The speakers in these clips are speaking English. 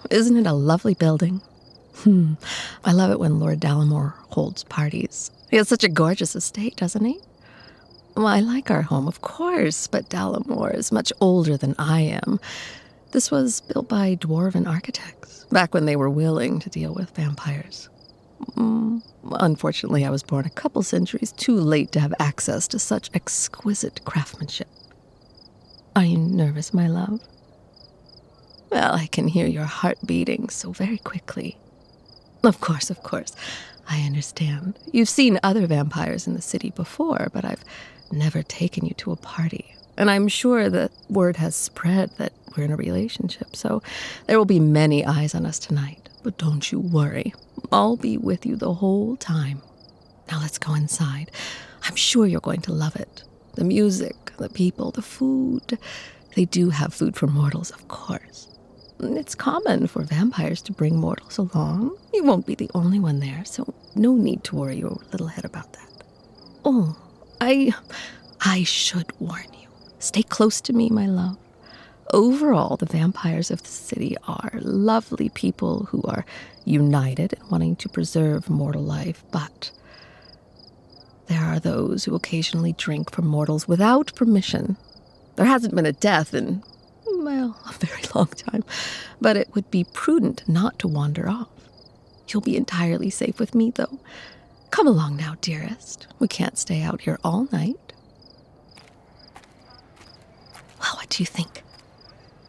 Isn't it a lovely building? I love it when Lord Dallimore holds parties. He has such a gorgeous estate, doesn't he? Well, I like our home, of course, but Dallimore is much older than I am. This was built by dwarven architects, back when they were willing to deal with vampires. Unfortunately, I was born a couple centuries too late to have access to such exquisite craftsmanship. Are you nervous, my love? Well, I can hear your heart beating so very quickly. Of course. I understand. You've seen other vampires in the city before, but I've never taken you to a party. And I'm sure that word has spread that we're in a relationship, so there will be many eyes on us tonight. But don't you worry. I'll be with you the whole time. Now let's go inside. I'm sure you're going to love it. The music, the people, the food. They do have food for mortals, of course. It's common for vampires to bring mortals along. You won't be the only one there, so no need to worry your little head about that. Oh, I should warn you. Stay close to me, my love. Overall, the vampires of the city are lovely people who are united in wanting to preserve mortal life, but there are those who occasionally drink from mortals without permission. There hasn't been a death in, well, a very long time, but it would be prudent not to wander off. You'll be entirely safe with me, though. Come along now, dearest. We can't stay out here all night. Well, what do you think?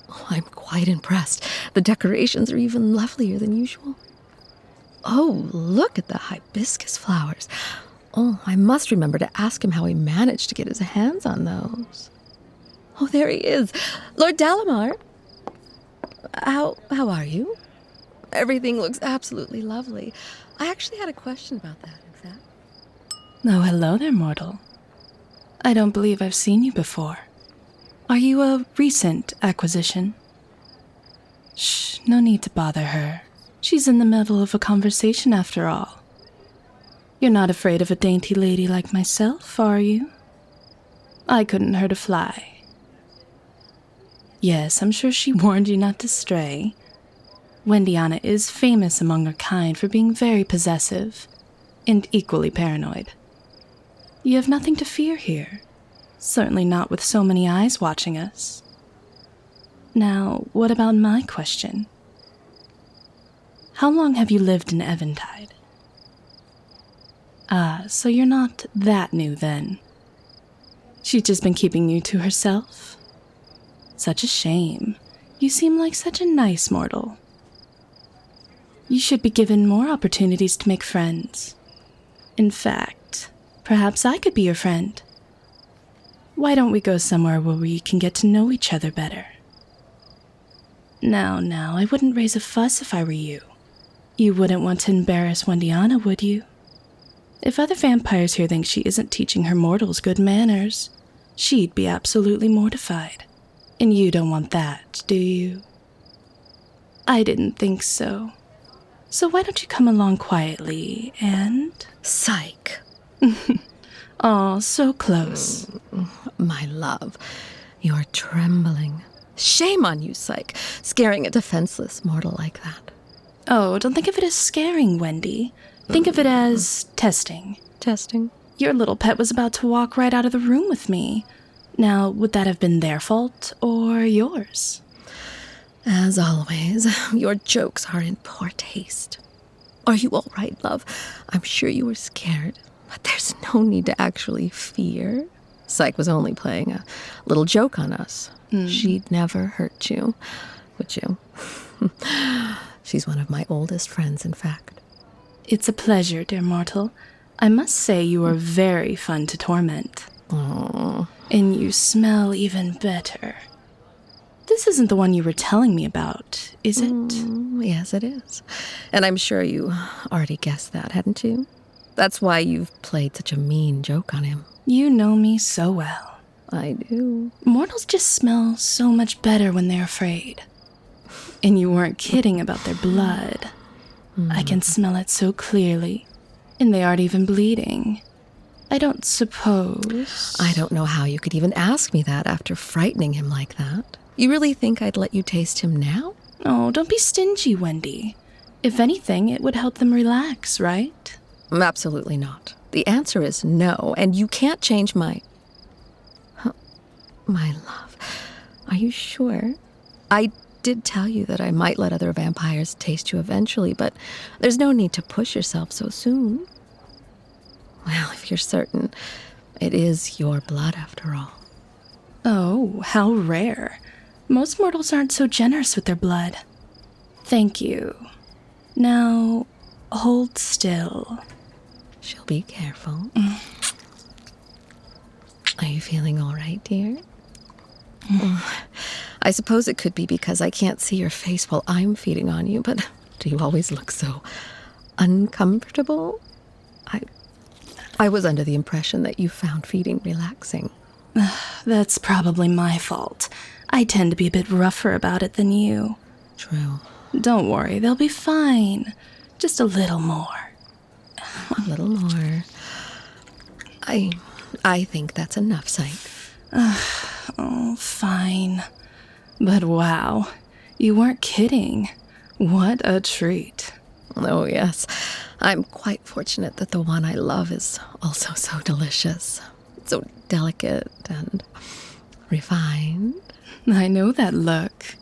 Oh, I'm quite impressed. The decorations are even lovelier than usual. Oh, look at the hibiscus flowers. Oh, I must remember to ask him how he managed to get his hands on those. Oh, there he is. Lord Dallimore. How are you? Everything looks absolutely lovely. I actually had a question about that, in fact. Oh, hello there, mortal. I don't believe I've seen you before. Are you a recent acquisition? Shh, no need to bother her. She's in the middle of a conversation after all. You're not afraid of a dainty lady like myself, are you? I couldn't hurt a fly. Yes, I'm sure she warned you not to stray. Wendiana is famous among her kind for being very possessive and equally paranoid. You have nothing to fear here. Certainly not with so many eyes watching us. Now, what about my question? How long have you lived in Eventide? Ah, so you're not that new then. She's just been keeping you to herself? Such a shame. You seem like such a nice mortal. You should be given more opportunities to make friends. In fact, perhaps I could be your friend. Why don't we go somewhere where we can get to know each other better? Now, I wouldn't raise a fuss if I were you. You wouldn't want to embarrass Wendiana, would you? If other vampires here think she isn't teaching her mortals good manners, she'd be absolutely mortified. And you don't want that, do you? I didn't think so. So why don't you come along quietly and... Psych. Aw, so close. My love, you're trembling. Shame on you, Psych, scaring a defenseless mortal like that. Oh, don't think of it as scaring, Wendy. Think of it as testing. Testing? Your little pet was about to walk right out of the room with me. Now, would that have been their fault or yours? As always, your jokes are in poor taste. Are you all right, love? I'm sure you were scared, but there's no need to actually fear. Psyche was only playing a little joke on us. She'd never hurt you, would you? She's one of my oldest friends, in fact. It's a pleasure, dear mortal. I must say you are very fun to torment. Aww. And you smell even better. This isn't the one you were telling me about, is it? Yes, it is. And I'm sure you already guessed that, hadn't you? That's why you've played such a mean joke on him. You know me so well. I do. Mortals just smell so much better when they're afraid. And you weren't kidding about their blood. I can smell it so clearly. And they aren't even bleeding. I don't suppose... I don't know how you could even ask me that after frightening him like that. You really think I'd let you taste him now? Oh, don't be stingy, Wendy. If anything, it would help them relax, right? Absolutely not. The answer is no, and you can't change my... My love, are you sure? I did tell you that I might let other vampires taste you eventually, but there's no need to push yourself so soon. Well, if you're certain, it is your blood after all. Oh, how rare. Most mortals aren't so generous with their blood. Thank you. Now, hold still. She'll be careful. Are you feeling all right, dear? I suppose it could be because I can't see your face while I'm feeding on you, but do you always look so uncomfortable? I was under the impression that you found feeding relaxing. That's probably my fault. I tend to be a bit rougher about it than you. True. Don't worry, they'll be fine. Just a little more. A little more. I think that's enough, Psych. Oh, fine. But wow, you weren't kidding. What a treat. Oh, yes. I'm quite fortunate that the one I love is also so delicious. So delicate and refined. I know that look.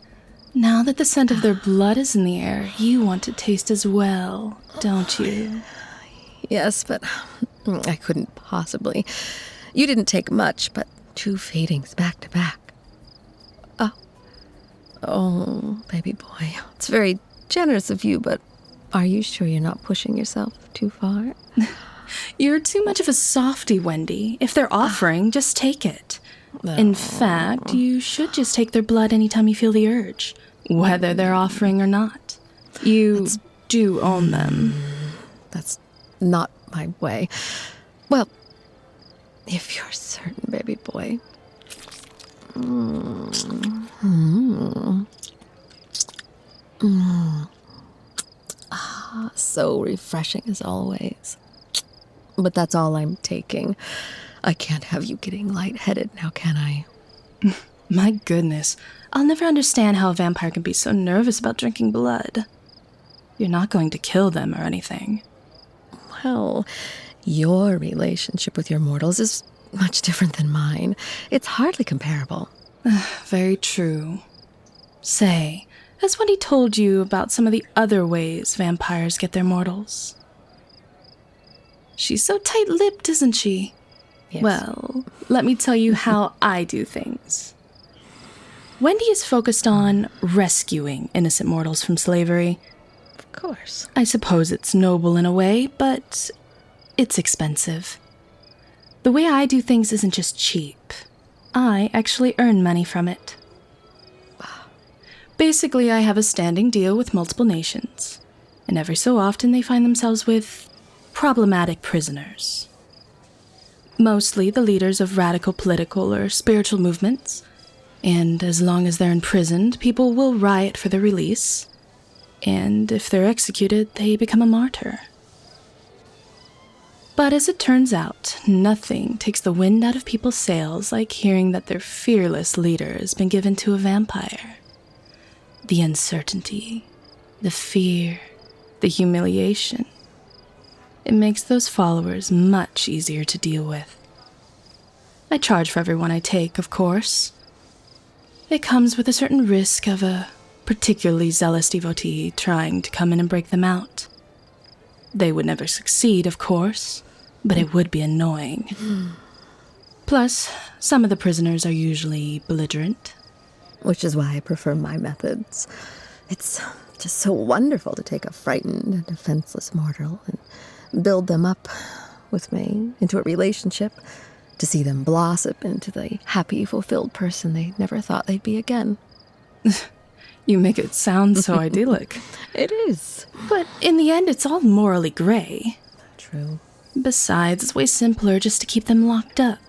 Now that the scent of their blood is in the air, you want to taste as well, don't you? Yes, but I couldn't possibly. You didn't take much, but 2 feedings back to back. Oh, baby boy. It's very generous of you, but are you sure you're not pushing yourself too far? You're too much of a softie, Wendy. If they're offering, just take it. In fact, you should just take their blood anytime you feel the urge, whether they're offering or not. You do own them. That's not my way. Well, if you're certain, baby boy. So refreshing as always. But that's all I'm taking. I can't have you getting lightheaded now, can I? My goodness, I'll never understand how a vampire can be so nervous about drinking blood. You're not going to kill them or anything. Well, your relationship with your mortals is much different than mine. It's hardly comparable. Very true. Say, has Wendy told you about some of the other ways vampires get their mortals? She's so tight-lipped, isn't she? Yes. Well, let me tell you how I do things. Wendy is focused on rescuing innocent mortals from slavery. Of course. I suppose it's noble in a way, but it's expensive. The way I do things isn't just cheap. I actually earn money from it. Basically, I have a standing deal with multiple nations, and every so often they find themselves with problematic prisoners. Mostly the leaders of radical political or spiritual movements, and as long as they're imprisoned, people will riot for their release, and if they're executed, they become a martyr. But as it turns out, nothing takes the wind out of people's sails like hearing that their fearless leader has been given to a vampire. The uncertainty, the fear, the humiliation. It makes those followers much easier to deal with. I charge for everyone I take, of course. It comes with a certain risk of a particularly zealous devotee trying to come in and break them out. They would never succeed, of course, but it would be annoying. Plus, some of the prisoners are usually belligerent. Which is why I prefer my methods. It's just so wonderful to take a frightened and defenseless mortal and build them up with me into a relationship, to see them blossom into the happy, fulfilled person they never thought they'd be again. You make it sound so idyllic. It is. But in the end, it's all morally gray. True. Besides, it's way simpler just to keep them locked up.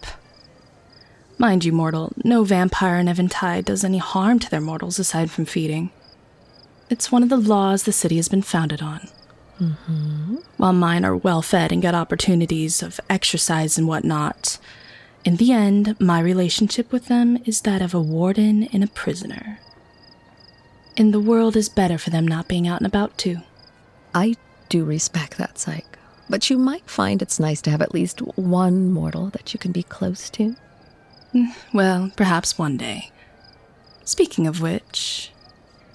Mind you, mortal, no vampire in Eventide does any harm to their mortals aside from feeding. It's one of the laws the city has been founded on. While mine are well-fed and get opportunities of exercise and whatnot, in the end, my relationship with them is that of a warden and a prisoner. And the world is better for them not being out and about, too. I do respect that, Psych. But you might find it's nice to have at least one mortal that you can be close to. Well, perhaps one day. Speaking of which,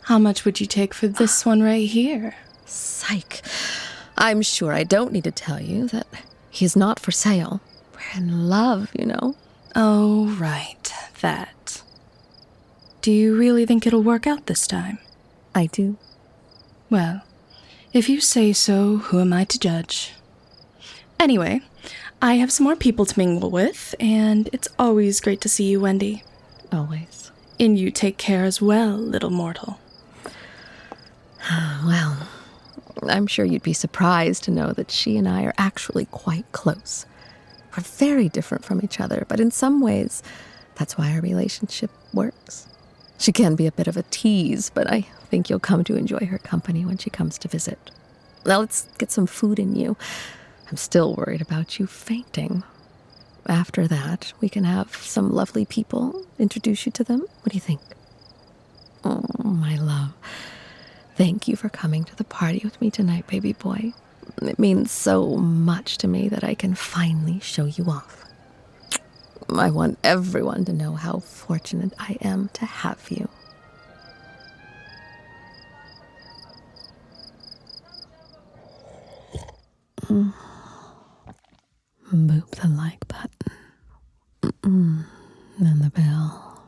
how much would you take for this one right here? Psych. I'm sure I don't need to tell you that he's not for sale. We're in love, you know. Oh, right, that. Do you really think it'll work out this time? I do. Well, if you say so, who am I to judge? Anyway, I have some more people to mingle with, and it's always great to see you, Wendy. Always. And you take care as well, little mortal. Well, I'm sure you'd be surprised to know that she and I are actually quite close. We're very different from each other, but in some ways, that's why our relationship works. She can be a bit of a tease, but I think you'll come to enjoy her company when she comes to visit. Now let's get some food in you. I'm still worried about you fainting. After that, we can have some lovely people, introduce you to them. What do you think? Oh, my love. Thank you for coming to the party with me tonight, baby boy. It means so much to me that I can finally show you off. I want everyone to know how fortunate I am to have you. Boop the like button. And the bell.